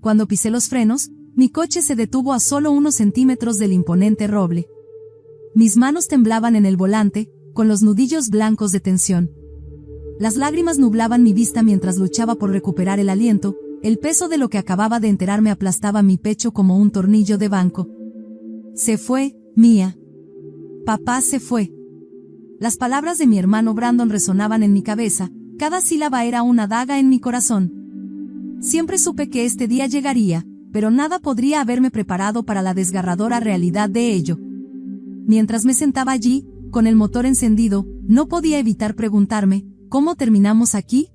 cuando pisé los frenos, mi coche se detuvo a solo unos centímetros del imponente roble. Mis manos temblaban en el volante, con los nudillos blancos de tensión. Las lágrimas nublaban mi vista mientras luchaba por recuperar el aliento. El peso de lo que acababa de enterarme aplastaba mi pecho como un tornillo de banco. Se fue, Mia. Papá se fue. Las palabras de mi hermano Brandon resonaban en mi cabeza, cada sílaba era una daga en mi corazón. Siempre supe que este día llegaría, pero nada podría haberme preparado para la desgarradora realidad de ello. Mientras me sentaba allí, con el motor encendido, no podía evitar preguntarme, ¿cómo terminamos aquí?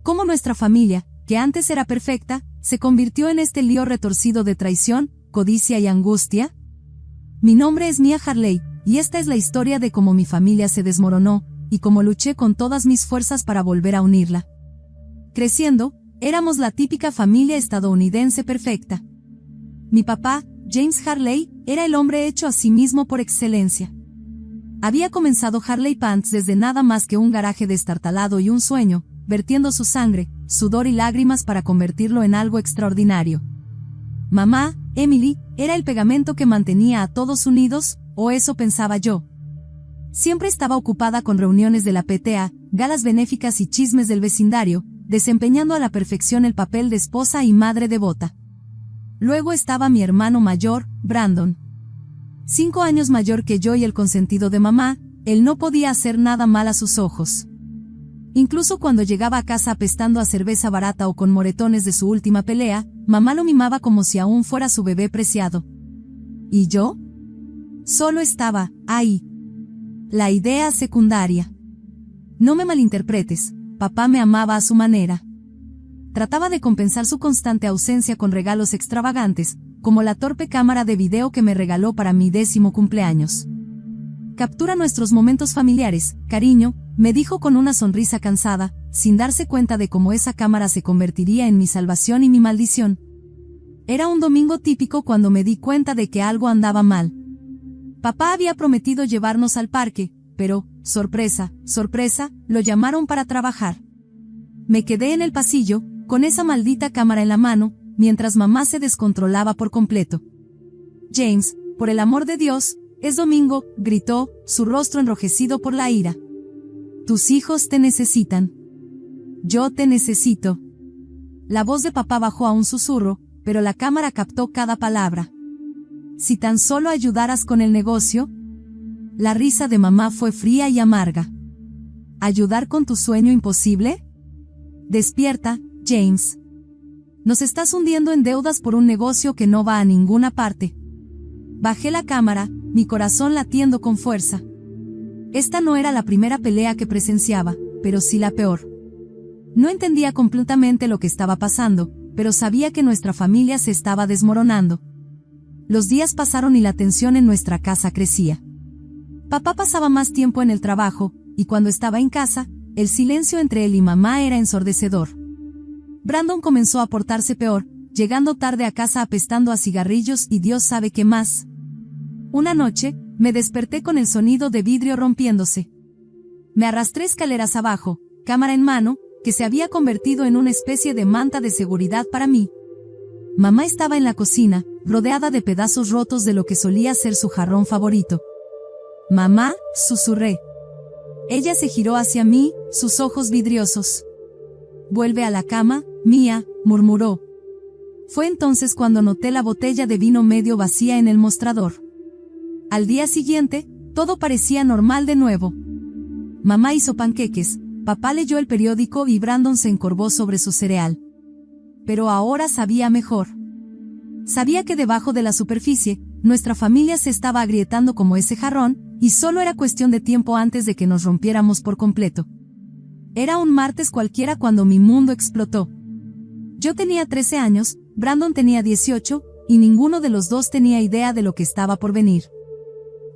¿Cómo nuestra familia, que antes era perfecta, se convirtió en este lío retorcido de traición, codicia y angustia? Mi nombre es Mia Harley, y esta es la historia de cómo mi familia se desmoronó, y cómo luché con todas mis fuerzas para volver a unirla. Creciendo, éramos la típica familia estadounidense perfecta. Mi papá, James Harley, era el hombre hecho a sí mismo por excelencia. Había comenzado Harley Pants desde nada más que un garaje destartalado y un sueño, vertiendo su sangre, sudor y lágrimas para convertirlo en algo extraordinario. Mamá, Emily, era el pegamento que mantenía a todos unidos, o eso pensaba yo. Siempre estaba ocupada con reuniones de la PTA, galas benéficas y chismes del vecindario, desempeñando a la perfección el papel de esposa y madre devota. Luego estaba mi hermano mayor, Brandon. 5 años mayor que yo y el consentido de mamá, él no podía hacer nada mal a sus ojos. Incluso cuando llegaba a casa apestando a cerveza barata o con moretones de su última pelea, mamá lo mimaba como si aún fuera su bebé preciado. ¿Y yo? Solo estaba, ahí. La idea secundaria. No me malinterpretes, papá me amaba a su manera. Trataba de compensar su constante ausencia con regalos extravagantes, como la torpe cámara de video que me regaló para mi 10º cumpleaños. Captura nuestros momentos familiares, cariño, me dijo con una sonrisa cansada, sin darse cuenta de cómo esa cámara se convertiría en mi salvación y mi maldición. Era un domingo típico cuando me di cuenta de que algo andaba mal. Papá había prometido llevarnos al parque, pero, sorpresa, sorpresa, lo llamaron para trabajar. Me quedé en el pasillo, con esa maldita cámara en la mano, mientras mamá se descontrolaba por completo. James, por el amor de Dios, es domingo, gritó, su rostro enrojecido por la ira. Tus hijos te necesitan. Yo te necesito. La voz de papá bajó a un susurro, pero la cámara captó cada palabra. Si tan solo ayudaras con el negocio. La risa de mamá fue fría y amarga. ¿Ayudar con tu sueño imposible? Despierta, James. Nos estás hundiendo en deudas por un negocio que no va a ninguna parte. Bajé la cámara, mi corazón latiendo con fuerza. Esta no era la primera pelea que presenciaba, pero sí la peor. No entendía completamente lo que estaba pasando, pero sabía que nuestra familia se estaba desmoronando. Los días pasaron y la tensión en nuestra casa crecía. Papá pasaba más tiempo en el trabajo, y cuando estaba en casa, el silencio entre él y mamá era ensordecedor. Brandon comenzó a portarse peor, llegando tarde a casa apestando a cigarrillos y Dios sabe qué más. Una noche, me desperté con el sonido de vidrio rompiéndose. Me arrastré escaleras abajo, cámara en mano, que se había convertido en una especie de manta de seguridad para mí. Mamá estaba en la cocina, rodeada de pedazos rotos de lo que solía ser su jarrón favorito. Mamá, susurré. Ella se giró hacia mí, sus ojos vidriosos. Vuelve a la cama, Mia, murmuró. Fue entonces cuando noté la botella de vino medio vacía en el mostrador. Al día siguiente, todo parecía normal de nuevo. Mamá hizo panqueques, papá leyó el periódico y Brandon se encorvó sobre su cereal. Pero ahora sabía mejor. Sabía que debajo de la superficie, nuestra familia se estaba agrietando como ese jarrón, y solo era cuestión de tiempo antes de que nos rompiéramos por completo. Era un martes cualquiera cuando mi mundo explotó. Yo tenía 13 años, Brandon tenía 18, y ninguno de los dos tenía idea de lo que estaba por venir.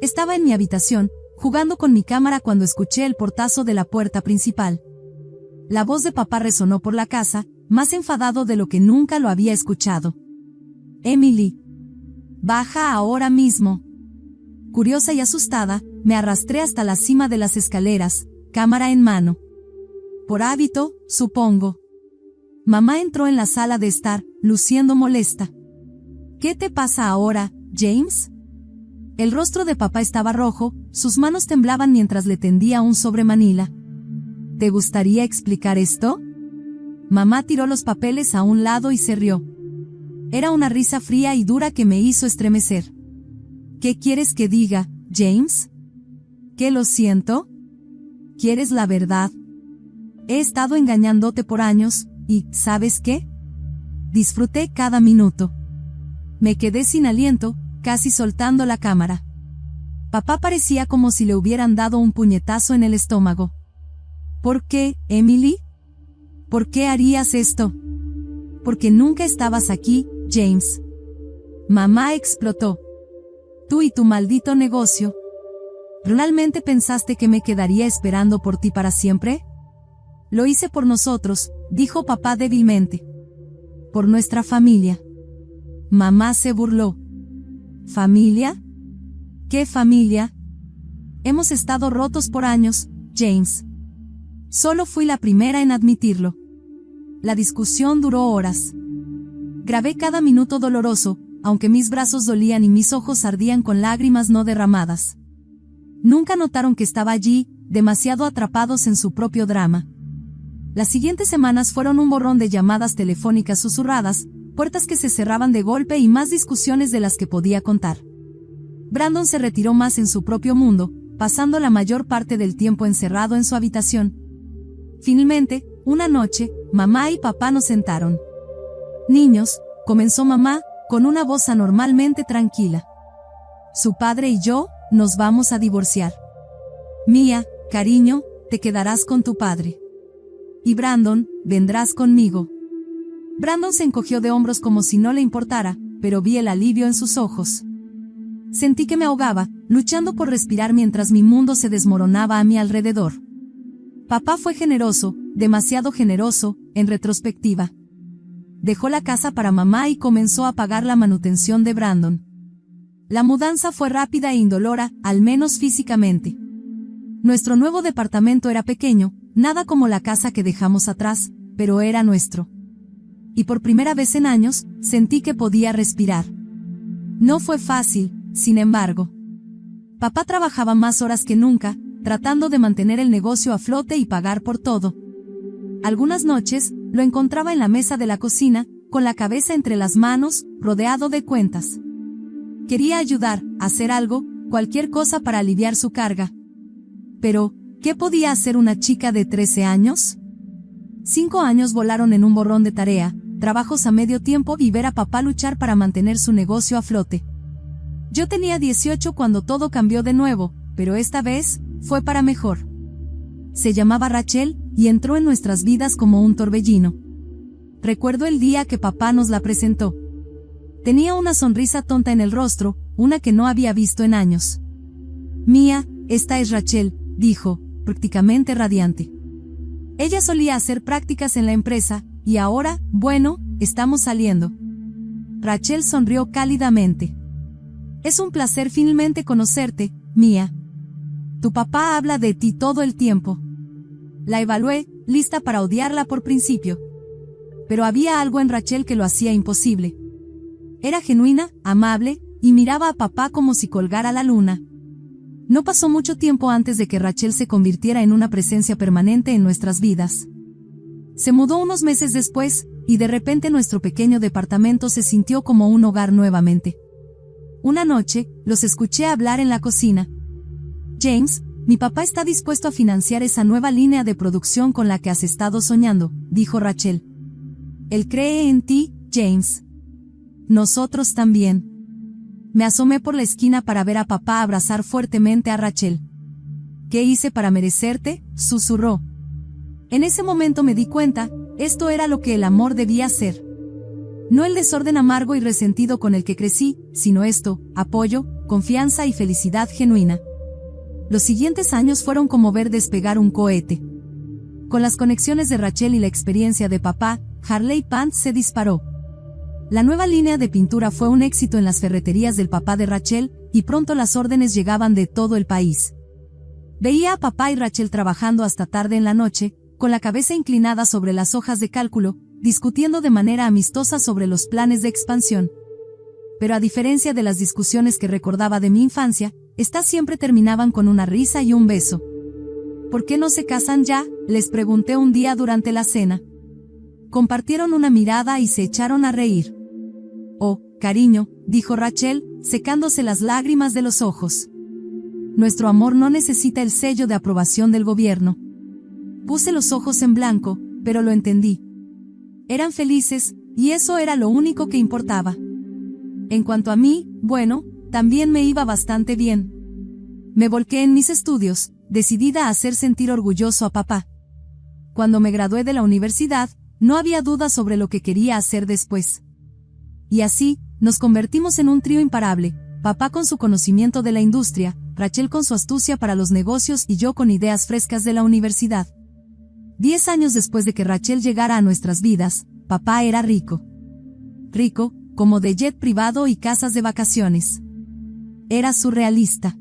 Estaba en mi habitación, jugando con mi cámara cuando escuché el portazo de la puerta principal. La voz de papá resonó por la casa, más enfadado de lo que nunca lo había escuchado. Emily. Baja ahora mismo. Curiosa y asustada, me arrastré hasta la cima de las escaleras, cámara en mano. Por hábito, supongo. Mamá entró en la sala de estar, luciendo molesta. ¿Qué te pasa ahora, James? El rostro de papá estaba rojo, sus manos temblaban mientras le tendía un sobre manila. ¿Te gustaría explicar esto? Mamá tiró los papeles a un lado y se rió. Era una risa fría y dura que me hizo estremecer. ¿Qué quieres que diga, James? ¿Que lo siento? ¿Quieres la verdad? He estado engañándote por años, y, ¿sabes qué? Disfruté cada minuto. Me quedé sin aliento, casi soltando la cámara. Papá parecía como si le hubieran dado un puñetazo en el estómago. ¿Por qué, Emily? ¿Por qué harías esto? Porque nunca estabas aquí, James. Mamá explotó. Tú y tu maldito negocio. ¿Realmente pensaste que me quedaría esperando por ti para siempre? Lo hice por nosotros, dijo papá débilmente. Por nuestra familia. Mamá se burló. ¿Familia? ¿Qué familia? Hemos estado rotos por años, James. Solo fui la primera en admitirlo. La discusión duró horas. Grabé cada minuto doloroso, aunque mis brazos dolían y mis ojos ardían con lágrimas no derramadas. Nunca notaron que estaba allí, demasiado atrapados en su propio drama. Las siguientes semanas fueron un borrón de llamadas telefónicas susurradas, puertas que se cerraban de golpe y más discusiones de las que podía contar. Brandon se retiró más en su propio mundo, pasando la mayor parte del tiempo encerrado en su habitación. Finalmente, una noche, mamá y papá nos sentaron. Niños, comenzó mamá, con una voz anormalmente tranquila. Su padre y yo, nos vamos a divorciar. Mía, cariño, te quedarás con tu padre. Y Brandon, vendrás conmigo. Brandon se encogió de hombros como si no le importara, pero vi el alivio en sus ojos. Sentí que me ahogaba, luchando por respirar mientras mi mundo se desmoronaba a mi alrededor. Papá fue generoso, demasiado generoso, en retrospectiva. Dejó la casa para mamá y comenzó a pagar la manutención de Brandon. La mudanza fue rápida e indolora, al menos físicamente. Nuestro nuevo departamento era pequeño, nada como la casa que dejamos atrás, pero era nuestro. Y por primera vez en años, sentí que podía respirar. No fue fácil, sin embargo. Papá trabajaba más horas que nunca, tratando de mantener el negocio a flote y pagar por todo. Algunas noches, lo encontraba en la mesa de la cocina, con la cabeza entre las manos, rodeado de cuentas. Quería ayudar, hacer algo, cualquier cosa para aliviar su carga. Pero, ¿qué podía hacer una chica de 13 años? 5 años volaron en un borrón de tarea, trabajos a medio tiempo y ver a papá luchar para mantener su negocio a flote. Yo tenía 18 cuando todo cambió de nuevo, pero esta vez, fue para mejor. Se llamaba Rachel, y entró en nuestras vidas como un torbellino. Recuerdo el día que papá nos la presentó. Tenía una sonrisa tonta en el rostro, una que no había visto en años. Mía, esta es Rachel, dijo, prácticamente radiante. Ella solía hacer prácticas en la empresa, y ahora, bueno, estamos saliendo. Rachel sonrió cálidamente. Es un placer finalmente conocerte, Mía. Tu papá habla de ti todo el tiempo. La evalué, lista para odiarla por principio. Pero había algo en Rachel que lo hacía imposible. Era genuina, amable, y miraba a papá como si colgara la luna. No pasó mucho tiempo antes de que Rachel se convirtiera en una presencia permanente en nuestras vidas. Se mudó unos meses después, y de repente nuestro pequeño departamento se sintió como un hogar nuevamente. Una noche, los escuché hablar en la cocina. James, mi papá está dispuesto a financiar esa nueva línea de producción con la que has estado soñando, dijo Rachel. Él cree en ti, James. Nosotros también. Me asomé por la esquina para ver a papá abrazar fuertemente a Rachel. ¿Qué hice para merecerte?, susurró. En ese momento me di cuenta, esto era lo que el amor debía ser. No el desorden amargo y resentido con el que crecí, sino esto, apoyo, confianza y felicidad genuina. Los siguientes años fueron como ver despegar un cohete. Con las conexiones de Rachel y la experiencia de papá, Harley Pants se disparó. La nueva línea de pintura fue un éxito en las ferreterías del papá de Rachel, y pronto las órdenes llegaban de todo el país. Veía a papá y Rachel trabajando hasta tarde en la noche, con la cabeza inclinada sobre las hojas de cálculo, discutiendo de manera amistosa sobre los planes de expansión. Pero a diferencia de las discusiones que recordaba de mi infancia, estas siempre terminaban con una risa y un beso. ¿Por qué no se casan ya?, les pregunté un día durante la cena. Compartieron una mirada y se echaron a reír. Oh, cariño, dijo Rachel, secándose las lágrimas de los ojos. Nuestro amor no necesita el sello de aprobación del gobierno. Puse los ojos en blanco, pero lo entendí. Eran felices, y eso era lo único que importaba. En cuanto a mí, bueno, también me iba bastante bien. Me volqué en mis estudios, decidida a hacer sentir orgulloso a papá. Cuando me gradué de la universidad, no había duda sobre lo que quería hacer después. Y así, nos convertimos en un trío imparable, papá con su conocimiento de la industria, Rachel con su astucia para los negocios y yo con ideas frescas de la universidad. 10 años después de que Rachel llegara a nuestras vidas, papá era rico. Rico, como de jet privado y casas de vacaciones. Era surrealista.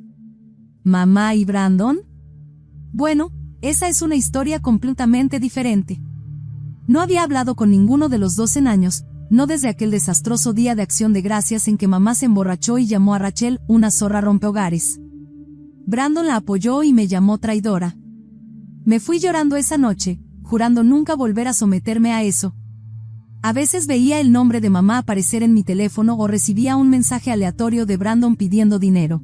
¿Mamá y Brandon? Bueno, esa es una historia completamente diferente. No había hablado con ninguno de los dos en años, no desde aquel desastroso día de Acción de Gracias en que mamá se emborrachó y llamó a Rachel una zorra rompehogares. Brandon la apoyó y me llamó traidora. Me fui llorando esa noche, jurando nunca volver a someterme a eso. A veces veía el nombre de mamá aparecer en mi teléfono o recibía un mensaje aleatorio de Brandon pidiendo dinero.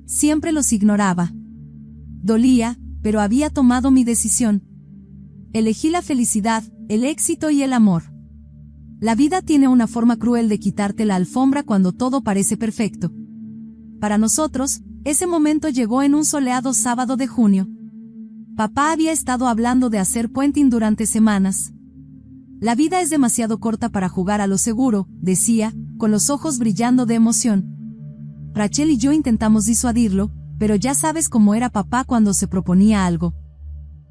Siempre los ignoraba. Dolía, pero había tomado mi decisión. Elegí la felicidad, el éxito y el amor. La vida tiene una forma cruel de quitarte la alfombra cuando todo parece perfecto. Para nosotros, ese momento llegó en un soleado sábado de junio. Papá había estado hablando de hacer puenting durante semanas. La vida es demasiado corta para jugar a lo seguro, decía, con los ojos brillando de emoción. Rachel y yo intentamos disuadirlo, pero ya sabes cómo era papá cuando se proponía algo.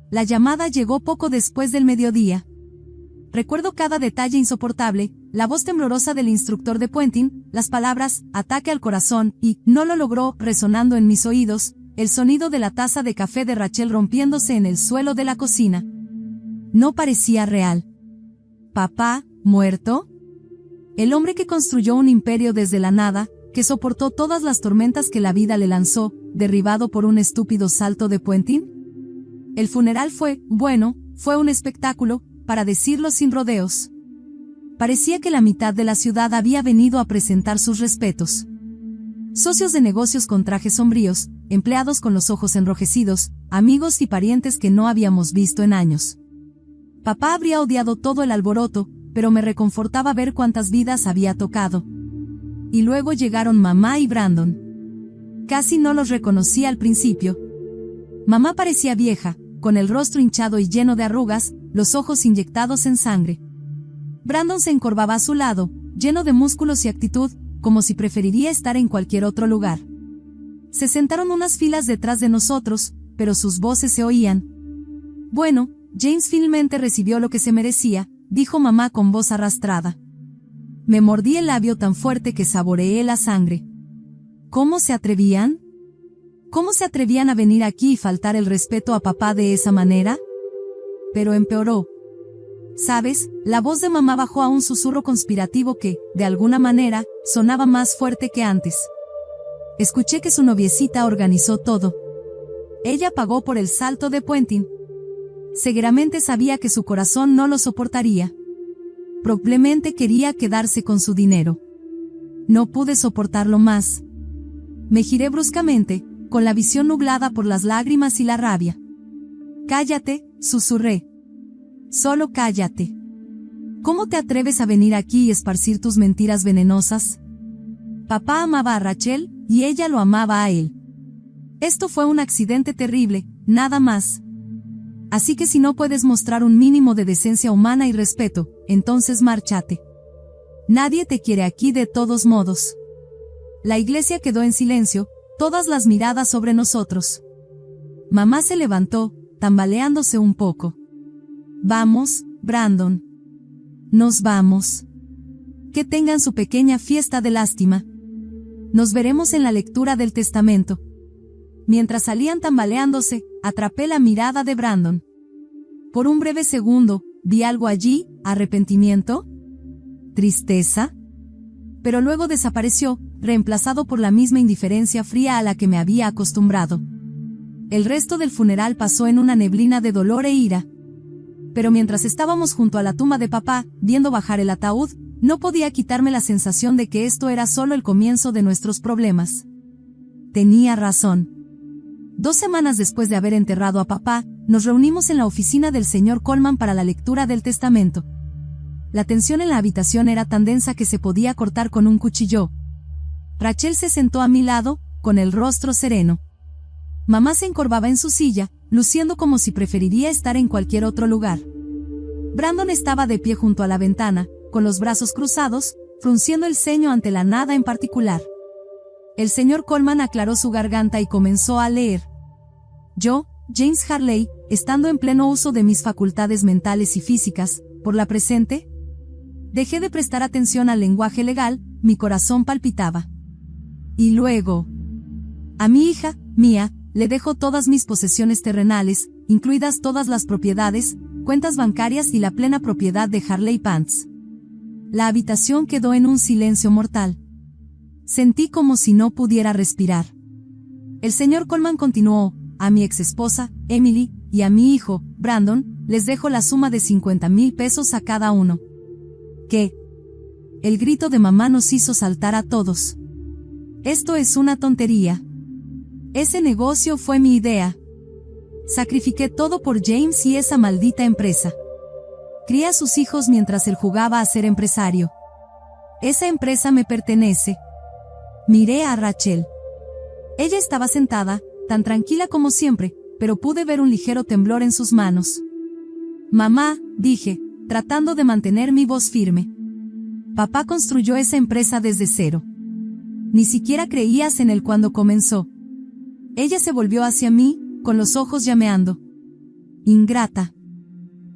La llamada llegó poco después del mediodía. Recuerdo cada detalle insoportable, la voz temblorosa del instructor de puenting, las palabras, ataque al corazón, y, no lo logró, resonando en mis oídos, el sonido de la taza de café de Rachel rompiéndose en el suelo de la cocina. No parecía real. ¿Papá, muerto? El hombre que construyó un imperio desde la nada, que soportó todas las tormentas que la vida le lanzó, derribado por un estúpido salto de puenting. El funeral fue, bueno, fue un espectáculo, para decirlo sin rodeos. Parecía que la mitad de la ciudad había venido a presentar sus respetos. Socios de negocios con trajes sombríos, empleados con los ojos enrojecidos, amigos y parientes que no habíamos visto en años. Papá habría odiado todo el alboroto, pero me reconfortaba ver cuántas vidas había tocado. Y luego llegaron mamá y Brandon. Casi no los reconocí al principio. Mamá parecía vieja, con el rostro hinchado y lleno de arrugas, los ojos inyectados en sangre. Brandon se encorvaba a su lado, lleno de músculos y actitud, como si preferiría estar en cualquier otro lugar. Se sentaron unas filas detrás de nosotros, pero sus voces se oían. Bueno, James finalmente recibió lo que se merecía, dijo mamá con voz arrastrada. Me mordí el labio tan fuerte que saboreé la sangre. ¿Cómo se atrevían? ¿Cómo se atrevían a venir aquí y faltar el respeto a papá de esa manera? Pero empeoró. ¿Sabes? La voz de mamá bajó a un susurro conspirativo que, de alguna manera, sonaba más fuerte que antes. Escuché que su noviecita organizó todo. Ella pagó por el salto de puenting. Seguramente sabía que su corazón no lo soportaría. Probablemente quería quedarse con su dinero. No pude soportarlo más. Me giré bruscamente, con la visión nublada por las lágrimas y la rabia. Cállate, susurré. Solo cállate. ¿Cómo te atreves a venir aquí y esparcir tus mentiras venenosas? Papá amaba a Rachel, y ella lo amaba a él. Esto fue un accidente terrible, nada más. Así que si no puedes mostrar un mínimo de decencia humana y respeto, entonces márchate. Nadie te quiere aquí de todos modos. La iglesia quedó en silencio, todas las miradas sobre nosotros. Mamá se levantó, tambaleándose un poco. Vamos, Brandon. Nos vamos. Que tengan su pequeña fiesta de lástima. Nos veremos en la lectura del testamento. Mientras salían tambaleándose, atrapé la mirada de Brandon. Por un breve segundo, vi algo allí, arrepentimiento, tristeza. Pero luego desapareció, reemplazado por la misma indiferencia fría a la que me había acostumbrado. El resto del funeral pasó en una neblina de dolor e ira. Pero mientras estábamos junto a la tumba de papá, viendo bajar el ataúd, no podía quitarme la sensación de que esto era solo el comienzo de nuestros problemas. Tenía razón. 2 semanas después de haber enterrado a papá, nos reunimos en la oficina del señor Coleman para la lectura del testamento. La tensión en la habitación era tan densa que se podía cortar con un cuchillo. Rachel se sentó a mi lado, con el rostro sereno. Mamá se encorvaba en su silla, luciendo como si preferiría estar en cualquier otro lugar. Brandon estaba de pie junto a la ventana, con los brazos cruzados, frunciendo el ceño ante la nada en particular. El señor Coleman aclaró su garganta y comenzó a leer. Yo, James Harley, estando en pleno uso de mis facultades mentales y físicas, por la presente, dejé de prestar atención al lenguaje legal, mi corazón palpitaba. Y luego, a mi hija, Mia, le dejo todas mis posesiones terrenales, incluidas todas las propiedades, cuentas bancarias y la plena propiedad de Harley Pants. La habitación quedó en un silencio mortal. Sentí como si no pudiera respirar. El señor Coleman continuó: a mi exesposa, Emily, y a mi hijo, Brandon, les dejo la suma de 50,000 pesos a cada uno. ¿Qué? El grito de mamá nos hizo saltar a todos. Esto es una tontería. Ese negocio fue mi idea. Sacrifiqué todo por James y esa maldita empresa. Crié a sus hijos mientras él jugaba a ser empresario. Esa empresa me pertenece. Miré a Rachel. Ella estaba sentada, tan tranquila como siempre, pero pude ver un ligero temblor en sus manos. Mamá, dije, tratando de mantener mi voz firme. Papá construyó esa empresa desde cero. Ni siquiera creías en él cuando comenzó. Ella se volvió hacia mí, con los ojos llameando. Ingrata.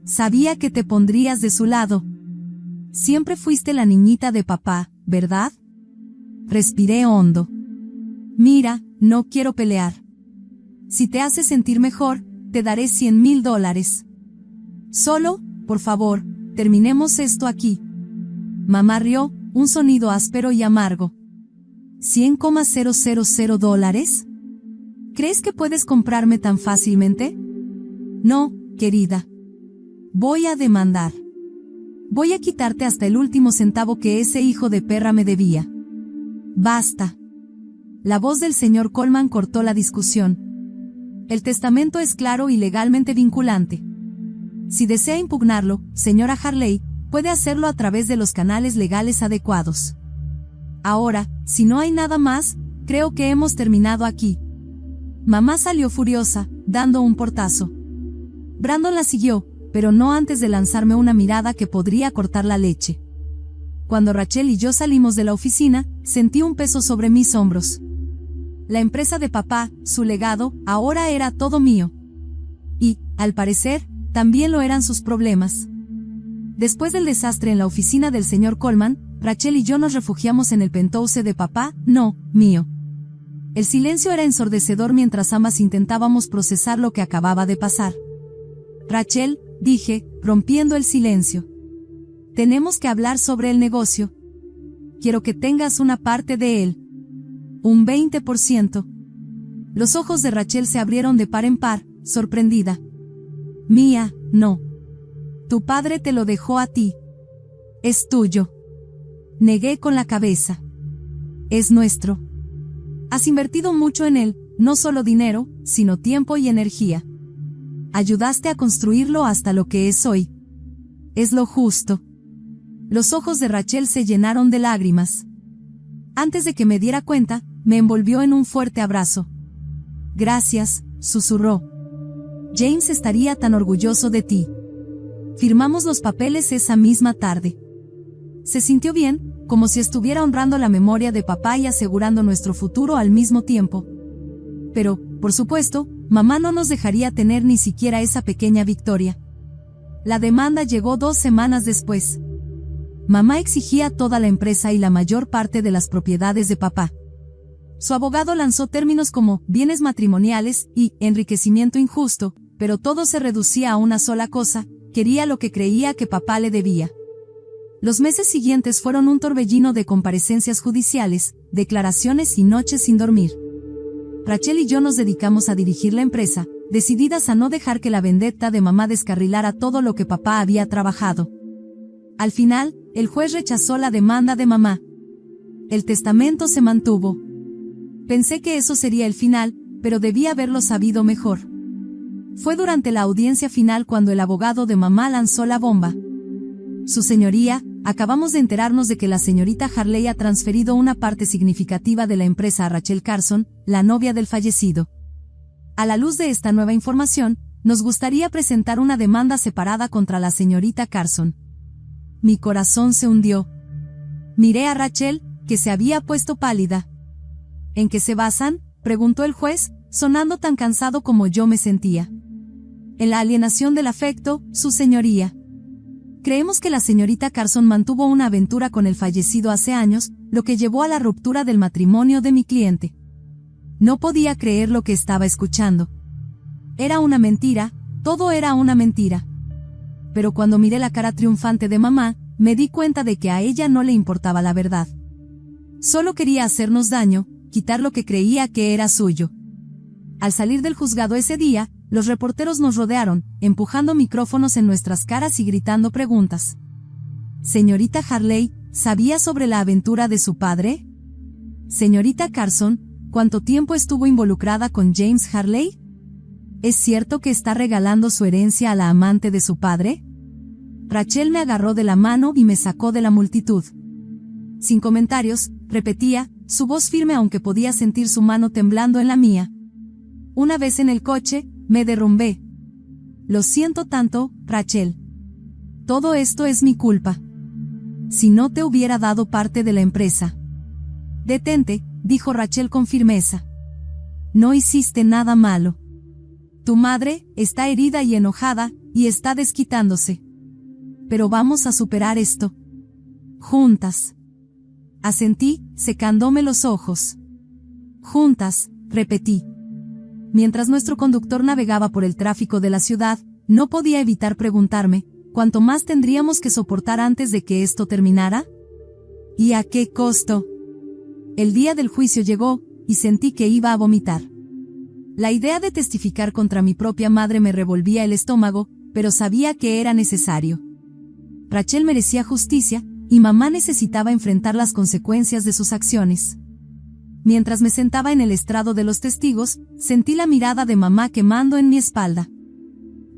Sabía que te pondrías de su lado. Siempre fuiste la niñita de papá, ¿verdad? Respiré hondo. Mira, no quiero pelear. Si te hace sentir mejor, te daré $100,000. Solo, por favor, terminemos esto aquí. Mamá rió, un sonido áspero y amargo. $100,000. ¿Crees que puedes comprarme tan fácilmente? No, querida. Voy a demandar. Voy a quitarte hasta el último centavo que ese hijo de perra me debía. Basta. La voz del señor Coleman cortó la discusión. El testamento es claro y legalmente vinculante. Si desea impugnarlo, señora Harley, puede hacerlo a través de los canales legales adecuados. Ahora, si no hay nada más, creo que hemos terminado aquí. Mamá salió furiosa, dando un portazo. Brandon la siguió, pero no antes de lanzarme una mirada que podría cortar la leche. Cuando Rachel y yo salimos de la oficina, sentí un peso sobre mis hombros. La empresa de papá, su legado, ahora era todo mío. Y, al parecer, también lo eran sus problemas. Después del desastre en la oficina del señor Coleman, Rachel y yo nos refugiamos en el penthouse de papá, no, mío. El silencio era ensordecedor mientras ambas intentábamos procesar lo que acababa de pasar. Rachel, dije, rompiendo el silencio. Tenemos que hablar sobre el negocio. Quiero que tengas una parte de él. Un 20%. Los ojos de Rachel se abrieron de par en par, sorprendida. Mía, no. Tu padre te lo dejó a ti. Es tuyo. Negué con la cabeza. Es nuestro. Has invertido mucho en él, no solo dinero, sino tiempo y energía. Ayudaste a construirlo hasta lo que es hoy. Es lo justo. Los ojos de Rachel se llenaron de lágrimas. Antes de que me diera cuenta, me envolvió en un fuerte abrazo. Gracias, susurró. James estaría tan orgulloso de ti. Firmamos los papeles esa misma tarde. Se sintió bien, como si estuviera honrando la memoria de papá y asegurando nuestro futuro al mismo tiempo. Pero, por supuesto, mamá no nos dejaría tener ni siquiera esa pequeña victoria. La demanda llegó 2 semanas después. Mamá exigía toda la empresa y la mayor parte de las propiedades de papá. Su abogado lanzó términos como bienes matrimoniales y enriquecimiento injusto, pero todo se reducía a una sola cosa: quería lo que creía que papá le debía. Los meses siguientes fueron un torbellino de comparecencias judiciales, declaraciones y noches sin dormir. Rachel y yo nos dedicamos a dirigir la empresa, decididas a no dejar que la vendetta de mamá descarrilara todo lo que papá había trabajado. Al final, el juez rechazó la demanda de mamá. El testamento se mantuvo. Pensé que eso sería el final, pero debía haberlo sabido mejor. Fue durante la audiencia final cuando el abogado de mamá lanzó la bomba. Su señoría, acabamos de enterarnos de que la señorita Harley ha transferido una parte significativa de la empresa a Rachel Carson, la novia del fallecido. A la luz de esta nueva información, nos gustaría presentar una demanda separada contra la señorita Carson. Mi corazón se hundió. Miré a Rachel, que se había puesto pálida. ¿En qué se basan?, preguntó el juez, sonando tan cansado como yo me sentía. En la alienación del afecto, su señoría. Creemos que la señorita Carson mantuvo una aventura con el fallecido hace años, lo que llevó a la ruptura del matrimonio de mi cliente. No podía creer lo que estaba escuchando. Era una mentira, todo era una mentira. Pero cuando miré la cara triunfante de mamá, me di cuenta de que a ella no le importaba la verdad. Solo quería hacernos daño, quitar lo que creía que era suyo. Al salir del juzgado ese día, los reporteros nos rodearon, empujando micrófonos en nuestras caras y gritando preguntas. Señorita Harley, ¿sabía sobre la aventura de su padre? Señorita Carson, ¿cuánto tiempo estuvo involucrada con James Harley? ¿Es cierto que está regalando su herencia a la amante de su padre? Rachel me agarró de la mano y me sacó de la multitud. Sin comentarios, repetía, su voz firme aunque podía sentir su mano temblando en la mía. Una vez en el coche, me derrumbé. Lo siento tanto, Rachel. Todo esto es mi culpa. Si no te hubiera dado parte de la empresa. Detente, dijo Rachel con firmeza. No hiciste nada malo. Tu madre está herida y enojada, y está desquitándose. Pero vamos a superar esto. Juntas. Asentí, secándome los ojos. Juntas, repetí. Mientras nuestro conductor navegaba por el tráfico de la ciudad, no podía evitar preguntarme, ¿cuánto más tendríamos que soportar antes de que esto terminara? ¿Y a qué costo? El día del juicio llegó, y sentí que iba a vomitar. La idea de testificar contra mi propia madre me revolvía el estómago, pero sabía que era necesario. Rachel merecía justicia, y mamá necesitaba enfrentar las consecuencias de sus acciones. Mientras me sentaba en el estrado de los testigos, sentí la mirada de mamá quemando en mi espalda.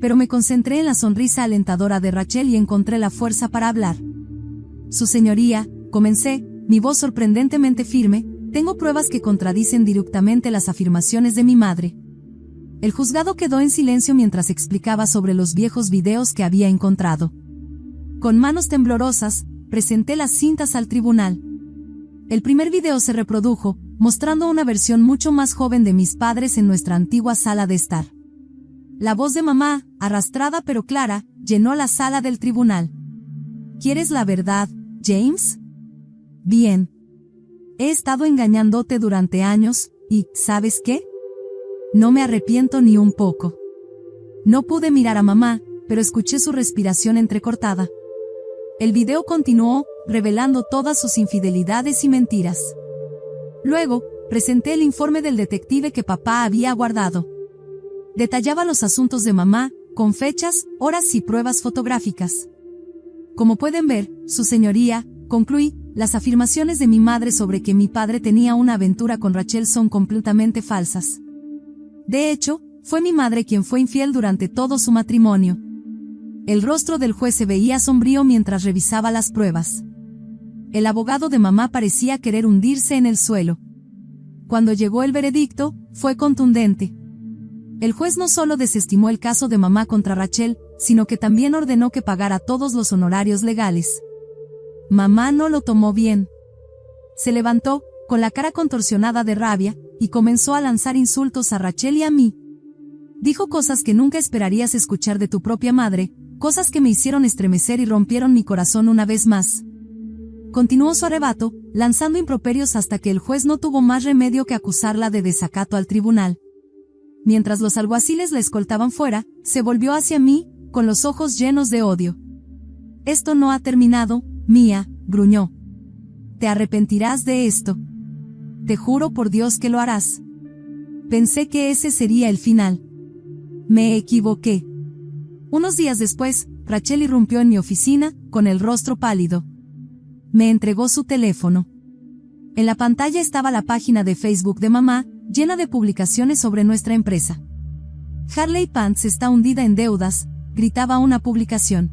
Pero me concentré en la sonrisa alentadora de Rachel y encontré la fuerza para hablar. Su señoría, comencé, mi voz sorprendentemente firme, tengo pruebas que contradicen directamente las afirmaciones de mi madre. El juzgado quedó en silencio mientras explicaba sobre los viejos videos que había encontrado. Con manos temblorosas, presenté las cintas al tribunal. El primer video se reprodujo, mostrando una versión mucho más joven de mis padres en nuestra antigua sala de estar. La voz de mamá, arrastrada pero clara, llenó la sala del tribunal. ¿Quieres la verdad, James? Bien. He estado engañándote durante años, y, ¿sabes qué? No me arrepiento ni un poco. No pude mirar a mamá, pero escuché su respiración entrecortada. El video continuó, revelando todas sus infidelidades y mentiras. Luego, presenté el informe del detective que papá había guardado. Detallaba los asuntos de mamá, con fechas, horas y pruebas fotográficas. Como pueden ver, su señoría, concluí, las afirmaciones de mi madre sobre que mi padre tenía una aventura con Rachel son completamente falsas. De hecho, fue mi madre quien fue infiel durante todo su matrimonio. El rostro del juez se veía sombrío mientras revisaba las pruebas. El abogado de mamá parecía querer hundirse en el suelo. Cuando llegó el veredicto, fue contundente. El juez no solo desestimó el caso de mamá contra Rachel, sino que también ordenó que pagara todos los honorarios legales. Mamá no lo tomó bien. Se levantó, con la cara contorsionada de rabia, y comenzó a lanzar insultos a Rachel y a mí. Dijo cosas que nunca esperarías escuchar de tu propia madre, cosas que me hicieron estremecer y rompieron mi corazón una vez más. Continuó su arrebato, lanzando improperios hasta que el juez no tuvo más remedio que acusarla de desacato al tribunal. Mientras los alguaciles la escoltaban fuera, se volvió hacia mí, con los ojos llenos de odio. Esto no ha terminado, Mia, gruñó. Te arrepentirás de esto. Te juro por Dios que lo harás. Pensé que ese sería el final. Me equivoqué. Unos días después, Rachel irrumpió en mi oficina, con el rostro pálido. Me entregó su teléfono. En la pantalla estaba la página de Facebook de mamá, llena de publicaciones sobre nuestra empresa. Harley Pants está hundida en deudas, gritaba una publicación.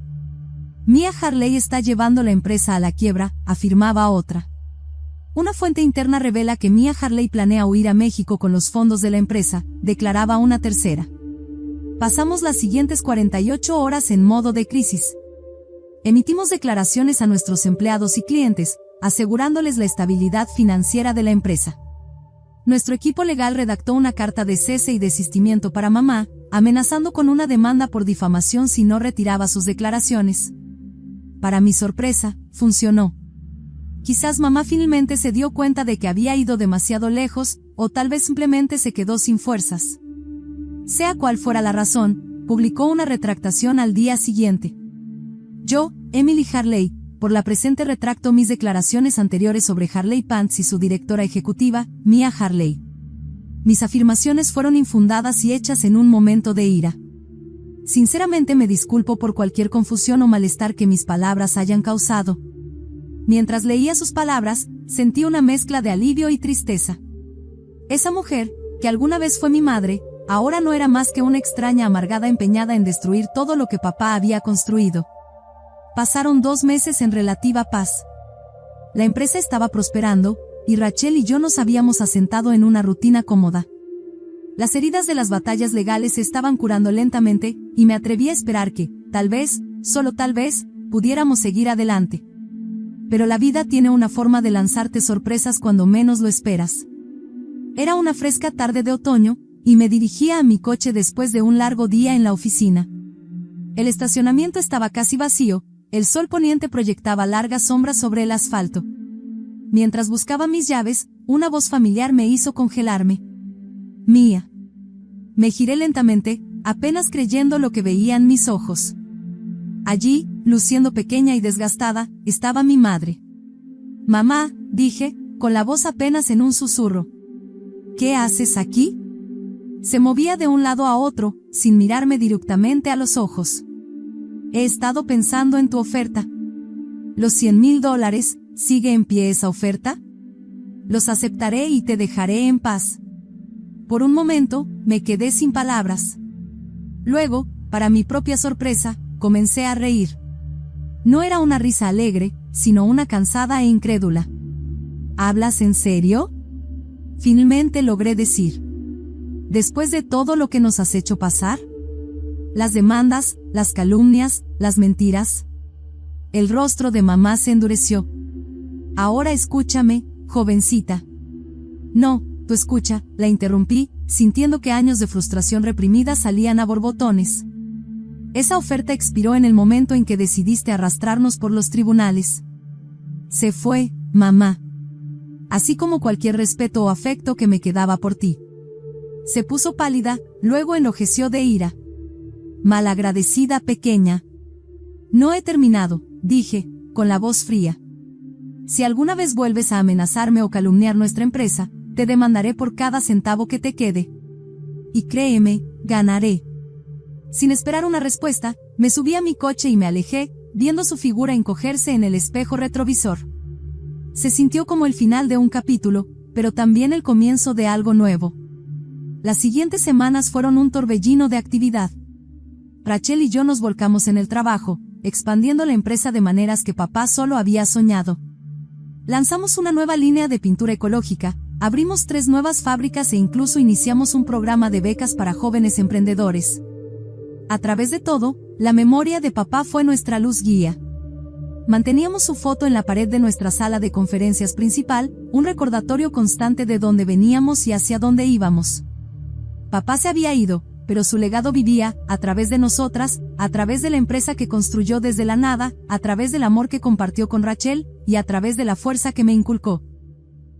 Mia Harley está llevando la empresa a la quiebra, afirmaba otra. Una fuente interna revela que Mia Harley planea huir a México con los fondos de la empresa, declaraba una tercera. Pasamos las siguientes 48 horas en modo de crisis. Emitimos declaraciones a nuestros empleados y clientes, asegurándoles la estabilidad financiera de la empresa. Nuestro equipo legal redactó una carta de cese y desistimiento para mamá, amenazando con una demanda por difamación si no retiraba sus declaraciones. Para mi sorpresa, funcionó. Quizás mamá finalmente se dio cuenta de que había ido demasiado lejos, o tal vez simplemente se quedó sin fuerzas. Sea cual fuera la razón, publicó una retractación al día siguiente. Yo, Emily Harley, por la presente retracto mis declaraciones anteriores sobre Harley Pants y su directora ejecutiva, Mia Harley. Mis afirmaciones fueron infundadas y hechas en un momento de ira. Sinceramente me disculpo por cualquier confusión o malestar que mis palabras hayan causado. Mientras leía sus palabras, sentí una mezcla de alivio y tristeza. Esa mujer, que alguna vez fue mi madre, ahora no era más que una extraña amargada empeñada en destruir todo lo que papá había construido. Pasaron 2 meses en relativa paz. La empresa estaba prosperando, y Rachel y yo nos habíamos asentado en una rutina cómoda. Las heridas de las batallas legales se estaban curando lentamente, y me atreví a esperar que, tal vez, solo tal vez, pudiéramos seguir adelante. Pero la vida tiene una forma de lanzarte sorpresas cuando menos lo esperas. Era una fresca tarde de otoño, y me dirigía a mi coche después de un largo día en la oficina. El estacionamiento estaba casi vacío, el sol poniente proyectaba largas sombras sobre el asfalto. Mientras buscaba mis llaves, una voz familiar me hizo congelarme. Mia. Me giré lentamente, apenas creyendo lo que veían mis ojos. Allí, luciendo pequeña y desgastada, estaba mi madre. Mamá, dije, con la voz apenas en un susurro. ¿Qué haces aquí? Se movía de un lado a otro, sin mirarme directamente a los ojos. He estado pensando en tu oferta. ¿Los $100,000, sigue en pie esa oferta? Los aceptaré y te dejaré en paz. Por un momento, me quedé sin palabras. Luego, para mi propia sorpresa, comencé a reír. No era una risa alegre, sino una cansada e incrédula. ¿Hablas en serio? Finalmente logré decir. ¿Después de todo lo que nos has hecho pasar? Las demandas, las calumnias, las mentiras. El rostro de mamá se endureció. Ahora escúchame, jovencita. No, tú escucha, la interrumpí, sintiendo que años de frustración reprimida salían a borbotones. Esa oferta expiró en el momento en que decidiste arrastrarnos por los tribunales. Se fue, mamá. Así como cualquier respeto o afecto que me quedaba por ti. Se puso pálida, luego enrojeció de ira. Malagradecida pequeña. No he terminado, dije, con la voz fría. Si alguna vez vuelves a amenazarme o calumniar nuestra empresa, te demandaré por cada centavo que te quede. Y créeme, ganaré. Sin esperar una respuesta, me subí a mi coche y me alejé, viendo su figura encogerse en el espejo retrovisor. Se sintió como el final de un capítulo, pero también el comienzo de algo nuevo. Las siguientes semanas fueron un torbellino de actividad. Rachel y yo nos volcamos en el trabajo, expandiendo la empresa de maneras que papá solo había soñado. Lanzamos una nueva línea de pintura ecológica, abrimos 3 nuevas fábricas e incluso iniciamos un programa de becas para jóvenes emprendedores. A través de todo, la memoria de papá fue nuestra luz guía. Manteníamos su foto en la pared de nuestra sala de conferencias principal, un recordatorio constante de dónde veníamos y hacia dónde íbamos. Papá se había ido, pero su legado vivía, a través de nosotras, a través de la empresa que construyó desde la nada, a través del amor que compartió con Rachel, y a través de la fuerza que me inculcó.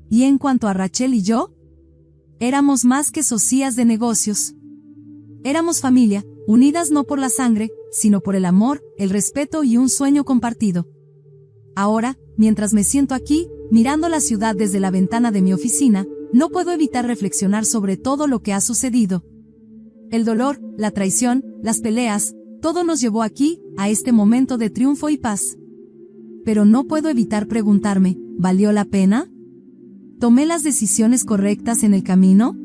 Y en cuanto a Rachel y yo, éramos más que socias de negocios. Éramos familia, unidas no por la sangre, sino por el amor, el respeto y un sueño compartido. Ahora, mientras me siento aquí, mirando la ciudad desde la ventana de mi oficina, no puedo evitar reflexionar sobre todo lo que ha sucedido. El dolor, la traición, las peleas, todo nos llevó aquí, a este momento de triunfo y paz. Pero no puedo evitar preguntarme, ¿valió la pena? ¿Tomé las decisiones correctas en el camino?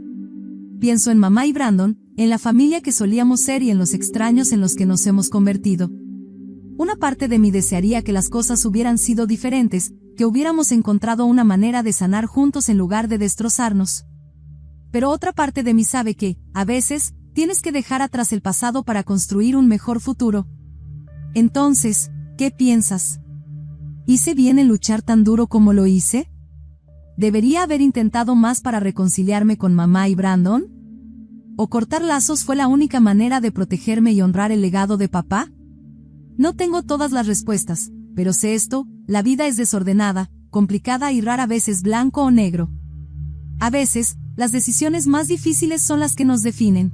Pienso en mamá y Brandon, en la familia que solíamos ser y en los extraños en los que nos hemos convertido. Una parte de mí desearía que las cosas hubieran sido diferentes, que hubiéramos encontrado una manera de sanar juntos en lugar de destrozarnos. Pero otra parte de mí sabe que, a veces, tienes que dejar atrás el pasado para construir un mejor futuro. Entonces, ¿qué piensas? ¿Hice bien en luchar tan duro como lo hice? ¿Debería haber intentado más para reconciliarme con mamá y Brandon? ¿O cortar lazos fue la única manera de protegerme y honrar el legado de papá? No tengo todas las respuestas, pero sé esto, la vida es desordenada, complicada y rara vez es blanco o negro. A veces, las decisiones más difíciles son las que nos definen.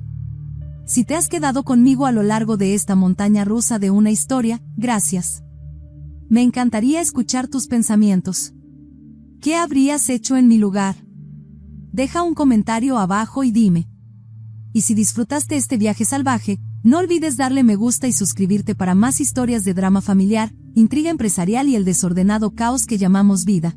Si te has quedado conmigo a lo largo de esta montaña rusa de una historia, gracias. Me encantaría escuchar tus pensamientos. ¿Qué habrías hecho en mi lugar? Deja un comentario abajo y dime. Y si disfrutaste este viaje salvaje, no olvides darle me gusta y suscribirte para más historias de drama familiar, intriga empresarial y el desordenado caos que llamamos vida.